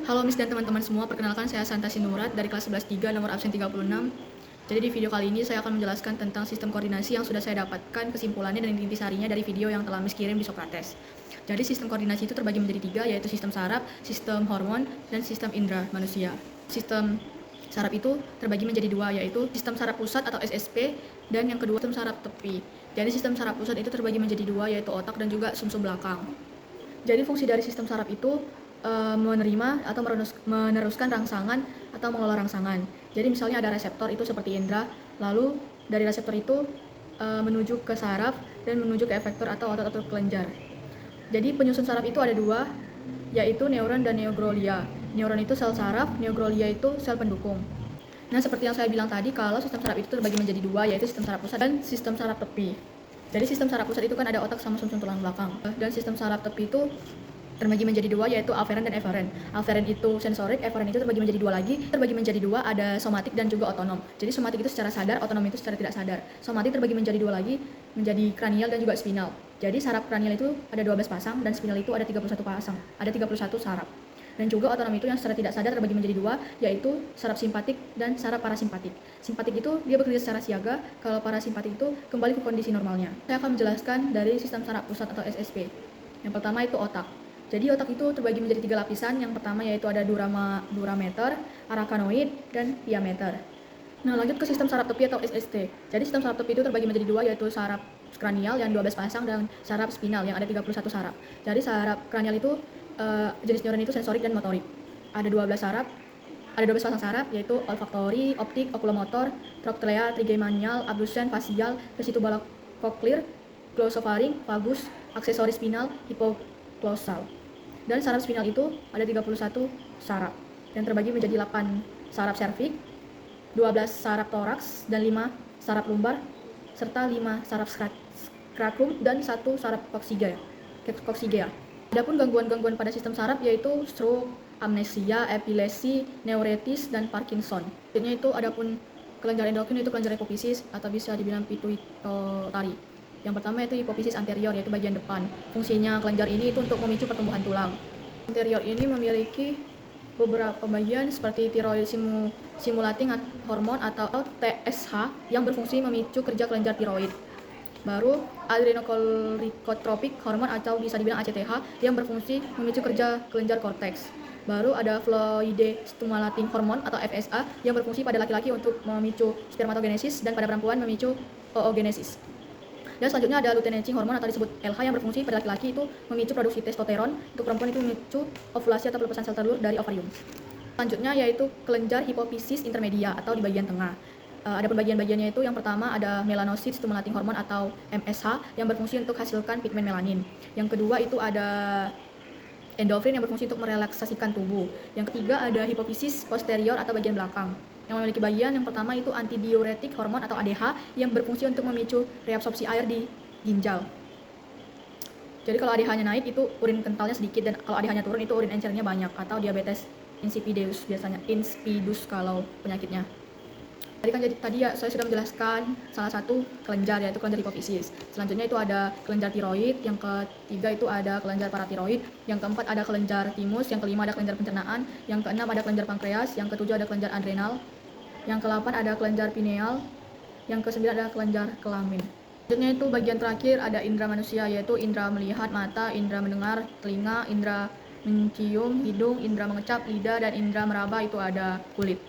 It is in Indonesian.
Halo Miss dan teman-teman semua, perkenalkan saya Santa Sinurat dari kelas 11-3 nomor absen 36. Jadi di video kali ini saya akan menjelaskan tentang sistem koordinasi yang sudah saya dapatkan kesimpulannya dan intisarinya dari video yang telah Miss kirim di Socrates. Jadi sistem koordinasi itu terbagi menjadi 3, yaitu sistem saraf, sistem hormon, dan sistem indera manusia. Sistem saraf itu terbagi menjadi 2, yaitu sistem saraf pusat atau SSP, dan yang kedua sistem saraf tepi. Jadi sistem saraf pusat itu terbagi menjadi 2, yaitu otak dan juga sumsum belakang. Jadi fungsi dari sistem saraf itu menerima atau meneruskan rangsangan atau mengelola rangsangan. Jadi misalnya ada reseptor itu seperti indera, lalu dari reseptor itu menuju ke saraf dan menuju ke efektor atau otot atau kelenjar. Jadi penyusun saraf itu ada 2, yaitu neuron dan neoglia. Neuron itu sel saraf, neoglia itu sel pendukung. Nah, seperti yang saya bilang tadi, kalau sistem saraf itu terbagi menjadi 2, yaitu sistem saraf pusat dan sistem saraf tepi. Jadi sistem saraf pusat itu kan ada otak sama sumsum tulang belakang, dan sistem saraf tepi itu terbagi menjadi 2, yaitu aferen dan eferen. Aferen itu sensorik, eferen itu terbagi menjadi 2 lagi. Terbagi menjadi 2, ada somatik dan juga otonom. Jadi somatik itu secara sadar, otonom itu secara tidak sadar. Somatik terbagi menjadi 2 lagi, menjadi kranial dan juga spinal. Jadi saraf kranial itu ada 12 pasang dan spinal itu ada 31 pasang. Ada 31 saraf. Dan juga otonom itu yang secara tidak sadar terbagi menjadi 2, yaitu saraf simpatik dan saraf parasimpatik. Simpatik itu dia bekerja secara siaga, kalau parasimpatik itu kembali ke kondisi normalnya. Saya akan menjelaskan dari sistem saraf pusat atau SSP. Yang pertama itu otak. Jadi otak itu terbagi menjadi 3 lapisan. Yang pertama yaitu ada durameter, arakanoid, dan diameter. Nah, lanjut ke sistem saraf tepi atau SST. Jadi sistem saraf tepi itu terbagi menjadi 2, yaitu saraf kranial yang 12 pasang dan saraf spinal yang ada 31 saraf. Jadi saraf kranial itu jenis neuron itu sensorik dan motorik. Ada 12 saraf, ada 12 pasang saraf yaitu olfaktori, optik, okulomotor, trochlea, trigeminal, abdusen, facial, vestibular-cochlear, glossofaring, vagus, aksesori spinal, hipoglossal. Dan saraf spinal itu ada 31 saraf yang terbagi menjadi 8 saraf serviks, 12 saraf toraks, dan 5 saraf lumbar, serta 5 saraf scrotum dan 1 saraf coccygia. Adapun gangguan-gangguan pada sistem saraf yaitu stroke, amnesia, epilepsi, neuritis, dan Parkinson. Selanjutnya itu adapun kelenjar endokrin itu kelenjar hipofisis atau bisa dibilang pituitari. Yang pertama itu hipofisis anterior, yaitu bagian depan. Fungsinya kelenjar ini itu untuk memicu pertumbuhan tulang. Anterior ini memiliki beberapa bagian seperti thyroid stimulating hormon atau TSH yang berfungsi memicu kerja kelenjar tiroid. Baru adrenocorticotropic hormon atau bisa dibilang ACTH yang berfungsi memicu kerja kelenjar korteks. Baru ada fluide stimulating hormon atau FSH yang berfungsi pada laki-laki untuk memicu spermatogenesis dan pada perempuan memicu oogenesis. Dan selanjutnya ada luteinizing hormon atau disebut LH yang berfungsi pada laki-laki itu memicu produksi testosteron, untuk perempuan itu memicu ovulasi atau pelepasan sel telur dari ovarium. Selanjutnya yaitu kelenjar hipofisis intermedia atau di bagian tengah. Ada bagian-bagiannya itu yang pertama ada melanocyte stimulating hormon atau MSH yang berfungsi untuk hasilkan pigmen melanin. Yang kedua itu ada endorfin yang berfungsi untuk merelaksasikan tubuh. Yang ketiga ada hipofisis posterior atau bagian belakang yang memiliki bagian yang pertama itu antidiuretik hormon atau ADH yang berfungsi untuk memicu reabsorpsi air di ginjal. Jadi kalau ADH-nya naik itu urin kentalnya sedikit, dan kalau ADH-nya turun itu urin encernya banyak atau diabetes insipidus biasanya, insipidus kalau penyakitnya. Tadi ya saya sudah menjelaskan salah satu kelenjar yaitu kelenjar hipofisis. Selanjutnya itu ada kelenjar tiroid, yang ketiga itu ada kelenjar paratiroid, yang keempat ada kelenjar timus, yang kelima ada kelenjar pencernaan, yang keenam ada kelenjar pankreas, yang ketujuh ada kelenjar adrenal, yang ke-8 ada kelenjar pineal, yang ke-9 ada kelenjar kelamin. Selanjutnya itu bagian terakhir ada indera manusia yaitu indera melihat mata, indera mendengar telinga, indera mencium hidung, indera mengecap lidah, dan indera meraba itu ada kulit.